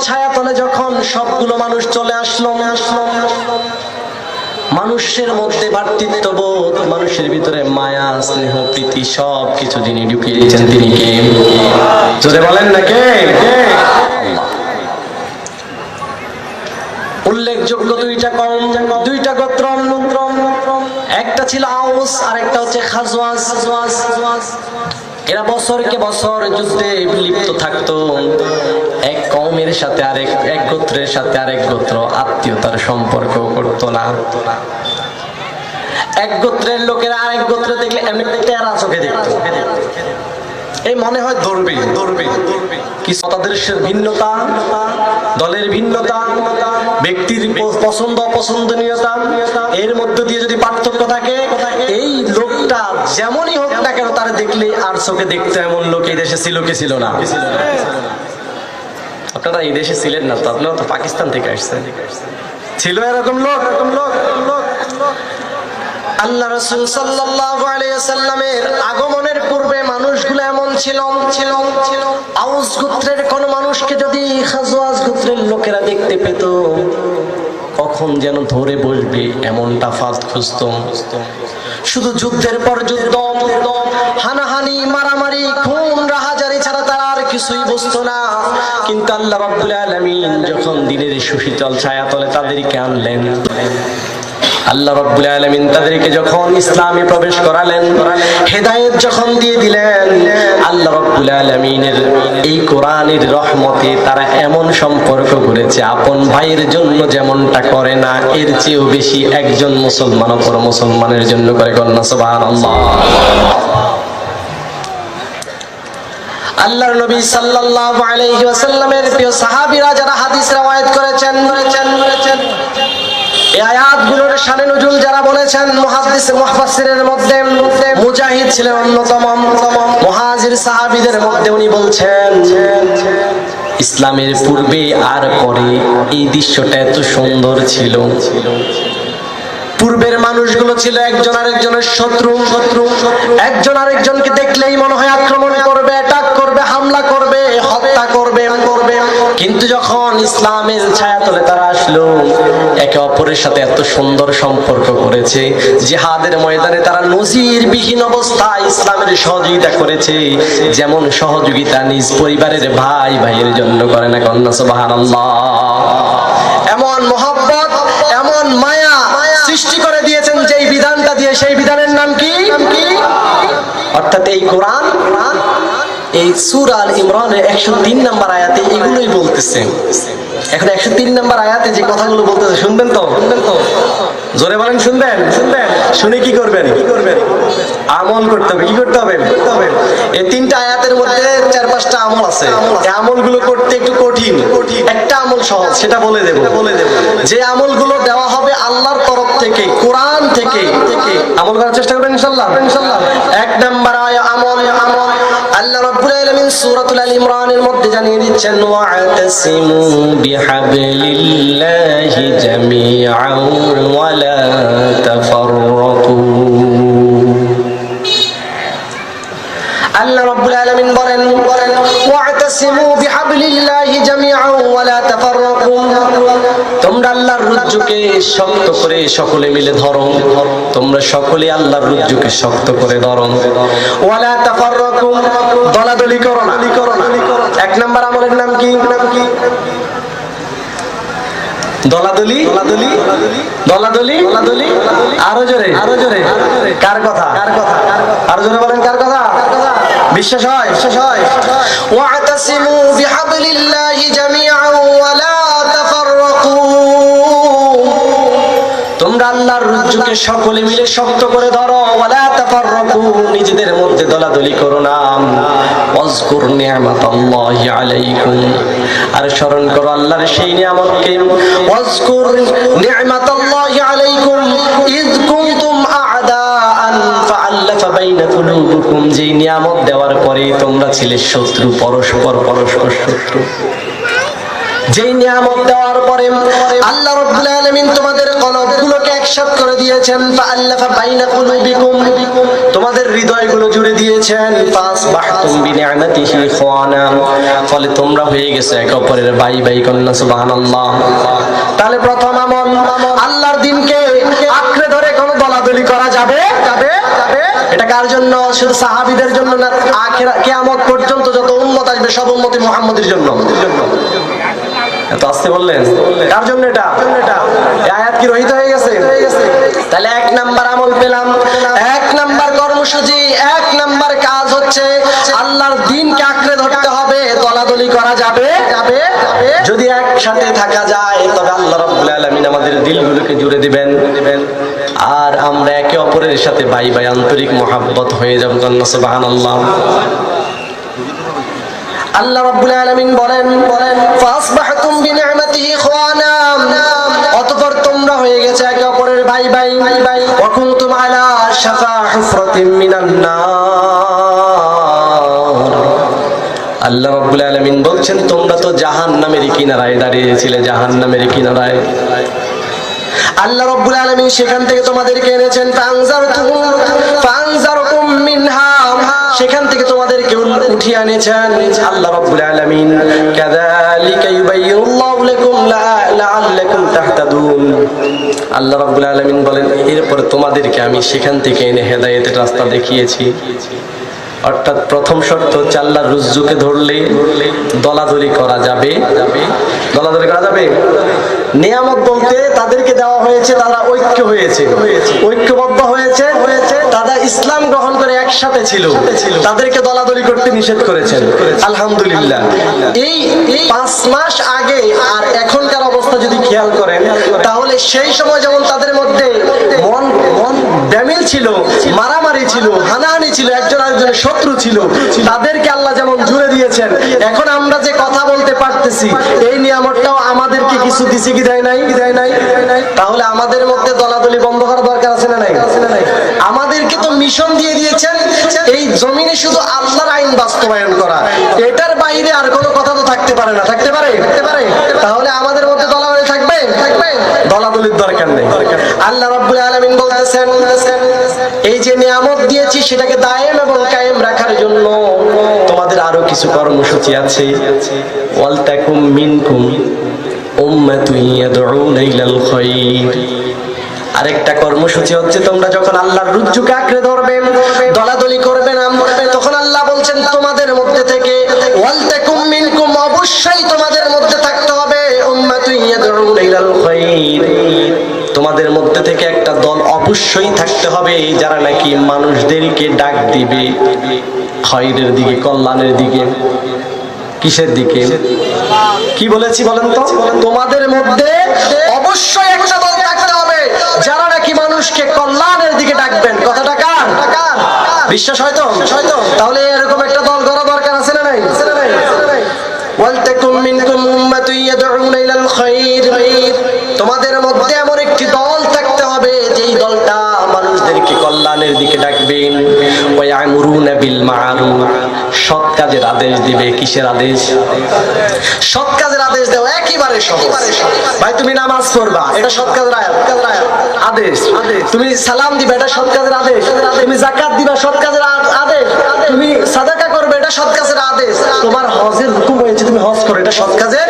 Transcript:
ছায়াতলে যখন সবগুলো মানুষ চলে আসলো, মানুষের মধ্যে ভ্রাতৃত্ববোধ, মানুষের ভিতরে মায়া, স্নেহ, প্রীতি সব কিছু যিনি ঢুকিয়ে দিয়েছেন তিনি কে? জোরে বলেন না কে? উল্লেখযোগ্য দুইটা গোত্র, একটা ছিল আউস আর একটা হচ্ছে খাজওয়াজ। এরা বছরকে বছর যুদ্ধে লিপ্ত থাকতো। এক কওমের সাথে এক গোত্রের সাথে আরেক গোত্র আত্মীয়তার সম্পর্ক করতো না। এক গোত্রের লোকেরা আরেক গোত্র দেখলে এমনি টেরা চোখে দেখতো, এই মনে হয় ধরবে। কিছু মতাদর্শের ভিন্নতা, দলের ভিন্নতা, ব্যক্তির পছন্দ অপছন্দনীয়তা, এর মধ্য দিয়ে যদি পার্থক্য থাকে, এই লোকটা যেমনই হোক না কেন তারা দেখলে আর চোখে দেখতো এমন লোক এই দেশে ছিল কি ছিল না? আপনারা এই দেশে ছিলেন না তো, আপনারা তো পাকিস্তান থেকে আসছেন। ছিল এরকম লোক। আল্লাহ রাসূল সাল্লাল্লাহু আলাইহি ওয়াসাল্লামের আগমনের পূর্বে মানুষগুলো এমন ছিল। আউস গোত্রের কোন মানুষকে যদি খাজওয়াজ গোত্রের লোকেরা দেখতে পেত, কখন যেন ধরে বসবে এমনটা ফাঁদ খুঁজত। শুধু যুদ্ধের পর যুদ্ধ, হানাহানি, মারামারি, খুন, রাহাজারি ছাড়া তারা আর কিছুই বুঝতো না। কিন্তু আল্লাহ রাব্বুল আলামিন যখন দিনের সুশীতল ছায়াতলে তাদেরকে আনলেন, আল্লাহ রাব্বুল আলামিন তাদেরকে যখন ইসলামে প্রবেশ করালেন, হেদায়েত যখন দিয়ে দিলেন, আল্লাহ রাব্বুল আলামিনের এই কোরআনের রহমতে তারা এমন সম্পর্ক করেছে, আপন ভাইয়ের জন্য যেমনটা করে না এর চেয়েও বেশি একজন মুসলমান অপর মুসলমানের জন্য করে। কন্যা সুবহানাল্লাহ। আল্লাহর নবী সাল্লাল্লাহু আলাইহি ওয়াসাল্লামের প্রিয় সাহাবীরা যারা হাদিস রওয়ায়াত করেছেন, এই আয়াতগুলোর শানে নুজুল যারা বলেছেন, মুহাদ্দিস মুফাসসিরের মধ্যে মুজাহিদ ছিলেন অন্যতম। মুহাজির সাহাবীদের মধ্যে উনি বলছেন, ইসলামের পূর্বে আর পরে এই দৃশ্যটা এত সুন্দর ছিল। পূর্বের মানুষগুলো ছিল একজন আরেকজনের শত্রু। একজন আরেকজনকে দেখলেই মনে হয় আক্রমণ করবে, অ্যাটাক করবে, হামলা করবে, হত্যা করবে। কিন্তু যখন ইসলামের ছায়াতলে তারা আসলো, একে অপরের সাথে এত সুন্দর সম্পর্ক করেছে। জিহাদের ময়দানে তারা নজিরবিহীন অবস্থায় ইসলামের সহযোগিতা করেছে, যেমন সহযোগিতা নিজ পরিবারের ভাইয়ের জন্য করে না। কন্যা সুবহানাল্লাহ। এমন মহব্বত, এমন মায়া সৃষ্টি করে দিয়েছেন যেই বিধানটা দিয়ে, সেই বিধানের নাম কি? অর্থাৎ এই কোরআন এই সূরা আল ইমরানের 103 নম্বর আয়াতে এগুলোই বলতেছে। এখন 103 নম্বর আয়াতে যে কথাগুলো বলতেছে শুনবেন তো? জোরে বলেন, শুনবেন? শুনে কি করবেন? আমল করতে হবে। কি করতে হবে? এই তিনটা আয়াতের মধ্যে 4-5টা আমল আছে। এই আমলগুলো করতে একটু কঠিন, একটা আমল সহজ, সেটা বলে দেব। যে আমলগুলো দেওয়া হবে আল্লাহর তরফ থেকে, কোরআন থেকে, আমল করার চেষ্টা করবেন ইনশাআল্লাহ। 1 নম্বর আমল আল্লাহ রাব্বুল আলামিন সূরাতুল আল ইমরানের মধ্যে জানিয়ে দিচ্ছেন, ওয়া'তাসিমু বিহাবলিল্লাহি জামিআন ওয়া লা তাফাররাকু। আল্লাহ রাব্বুল আলামিন বলেন, ওয়া'তাসিমু বিহাবলিল্লাহি জামিআন ওয়া লা তাফাররাকু। তোমরা আল্লাহর রজ্জুকে শক্ত করে সকলে মিলে ধরো। তোমরা সকলে আল্লাহর রজ্জুকে শক্ত করে ধরো। ওয়া লা তাফাররাকু, দলাদলি করো না। 1 নাম্বার আমলের নাম কি? দলাদলি। আরো জোরে। কার কথা? আরো জোরে বলেন, কার কথা? বিশ্বাস হয়? ওয়া'তাসিমু বিহাবলিল্লাহি জামিআন ওয়া লা তাফাররাকু। তোমরা আল্লাহর রজ্জুকে সকলে মিলে শক্ত করে ধরো। ওয়া লা তাফাররাকু, নিজেদের মধ্যে দলাদলি করো না। ওয়াজকুর নি'মাতাল্লাহি আলাইকুম, আর স্মরণ করো আল্লাহর সেই নিয়ামতকে। ওয়াজকুর নি'মাতাল্লাহি আলাইকুম ইয কুনতুম আ'দাআন ফাআল্লাফা বাইনা কুলুবিকুম, যে নিয়ামত দেওয়ার পরে তোমরা ছিলে শত্রু, পরস্পর শত্রু। যেই নিয়ামত দেওয়ার পরে আল্লাহ রাব্বুল আলামিন তোমাদের কলবগুলোকে একসাথ করে দিয়েছেন, ফাআল্লাফা বাইনা কুলুবিকুম, তোমাদের হৃদয়গুলো জুড়ে দিয়েছেন, ফাসবাহতুম বিনিআমাতিহি ইখওয়ানা, ফলে তোমরা হয়ে গেছো একে অপরের ভাই ভাই। কন্যা সুবহানাল্লাহ। তাহলে প্রথম আমল, আল্লাহর দ্বীনকে আঁকড়ে ধরে কোনো দলাদলি করা যাবে? এটা কার জন্য? শুধু সাহাবীদের জন্য না, আখিরাত কিয়ামত পর্যন্ত যত উম্মত আসবে সব উম্মতে মুহাম্মদের জন্য। এত আসতে বললেন, কার জন্য এটা? এই আয়াত কি রহিত হয়ে গেছে? তাহলে এক নাম্বার আমল পেলাম, এক নাম্বার কর্মসূচি, এক নাম্বার কাজ হচ্ছে আল্লাহর দ্বীনকে আঁকড়ে ধরতে হবে, দলাদলি করা যাবে? যদি একসাথে থাকা যায় তবে আল্লাহ রাব্বুল আলামিন আমাদের দিলগুলোকে জুড়ে দিবেন, আর আমরা একে অপরের সাথে ভাই ভাই আন্তরিক মহব্বত হয়ে যাব। সুবহানাল্লাহ। আল্লাহ রাব্বুল আলামিন বলেন ফাসবাহতুম বিনিআমাতিহি ইখওয়ানা, অতঃপর তোমরা হয়ে গেছে একে অপরের ভাই ভাই। ওয়া কুনতুম আলা শাফা হুফরাতিন মিনান নার, আল্লাহ রাব্বুল আলামিন বলছেন তোমরা তো জাহান্নামের কিনারায় দাঁড়িয়েছিলে, জাহান্নামের কিনারায়। আল্লাহ রাব্বুল আলামিন সেখান থেকে তোমাদেরকে এনেছেন, ফাআনজারতুম মিনহা, সেখান থেকে তোমাদেরকে উঠিয়ে এনেছেন আল্লাহ রাব্বুল আলামিন। কাযালিকা ইউবাইয়িনুল্লাহু লাকুম লাআল্লাকুম তাহতাদুন, আল্লাহ রাব্বুল আলামিন বলেন এরপরে তোমাদেরকে আমি সেখান থেকে এনে হেদায়েতের রাস্তা দেখিয়েছি। অর্থাৎ প্রথম শর্ত হচ্ছে আল্লাহর রুজ্জুকে ধরলে দলাদলি করা যাবে। দলাদলি করা যাবে। নিয়ামত বলতে তাদেরকে দেওয়া হয়েছে, তারা ঐক্য হয়েছে, ঐক্যবদ্ধ হয়েছে, তারা ইসলাম গ্রহণ করে একসাথে ছিল, তাদেরকে দলাদলি করতে নিষেধ করেছেন। আলহামদুলিল্লাহ। এই 5 মাস আগে আর এখনকার অবস্থা যদি খেয়াল করেন তাহলে সেই সময় যেমন তাদের মধ্যে মন ব্যামিল ছিল, মারামারি ছিল, হানাহানি ছিল, একজন আরেকজনের শত্রু ছিল, তাদেরকে আল্লাহ যেমন জুড়ে দিয়েছেন। এখন আমরা যে কথা বলতে পারতেছি এই নিয়ামতটাও আমাদেরকে কিছু দিছে কি দেয় নাই? তাহলে আমাদের মধ্যে দলাদলি বন্ধ করা দরকার আছে না নাই? আমাদেরকে তো মিশন দিয়ে দিয়েছেন এই জমিনে শুধু আল্লাহর আইন বাস্তবায়ন করা, এটার বাইরে আর কোনো কথা তো থাকতে পারে না। থাকতে পারে? তাহলে আমাদের মধ্যে দলাদলি থাকবে? দলাদলির দরকার নেই। আল্লাহ রাব্বুল আলামিন বলতেছেন এই যে নিয়ামত দিয়েছি সেটাকে দায়েম এবং কায়েম রাখার জন্য তোমাদের আরো কিছু কর্মসূচি আছে। ওয়ালতাকুম মিনকুম উম্মাতুন ইয়াদউনা ইলাল খায়র, আরেকটা কর্মসূচি হচ্ছে তোমরা যখন আল্লাহর রুজ্জুকে আঁকড়ে ধরবে, দলাদলি করবে না, তখন আল্লাহ বলছেন তোমাদের মধ্যে থেকে ওয়ালতাকুম মিনকুম, অবশ্যই তোমাদের মধ্যে থাকতে হবে উম্মাতুন ইয়াদউনা ইলাল খায়র, তোমাদের মধ্যে থেকে একটা দল অবশ্যই থাকতে হবে যারা নাকি মানুষদেরকে ডাক দিবে খায়রের দিকে, কল্যাণের দিকে। কিসের দিকে? কি বলেছি বলেন তো? তোমাদের মধ্যে অবশ্যই একটা দল থাকতে হবে যারা নাকি মানুষকে কল্যাণের দিকে ডাকবেন। কথাটা কার? বিশ্বাস হয়তো? তাহলে এরকম একটা দল গড়া দরকার আছে না নাই? ওয়ালতাকুম মিনকুম উম্মাতুন ইয়াদউনা ইলাল খায়র, তোমাদের মধ্যে এমন একটি দল থাকতে হবে যেই দলটা মানুষদেরকে কল্যাণের দিকে ডাকবেন। ওয়া ইয়ামুরুনা বিল মা'রুফ, সৎ কাজের আদেশ দিবে। কিসের আদেশ? সৎ কাজের আদেশ দেওয়া একেবারে সহজ। ভাই তুমি নামাজ পড়বা, এটা সৎ কাজের আদেশ। তুমি সালাম দিবা, এটা সৎ কাজের আদেশ। তুমি যাকাত দিবা, সৎ কাজের আদেশ। তুমি সাদাকা করবে, এটা সৎ কাজের আদেশ। তোমার হজের হুকুম হয়েছে তুমি হজ করো, এটা সৎ কাজের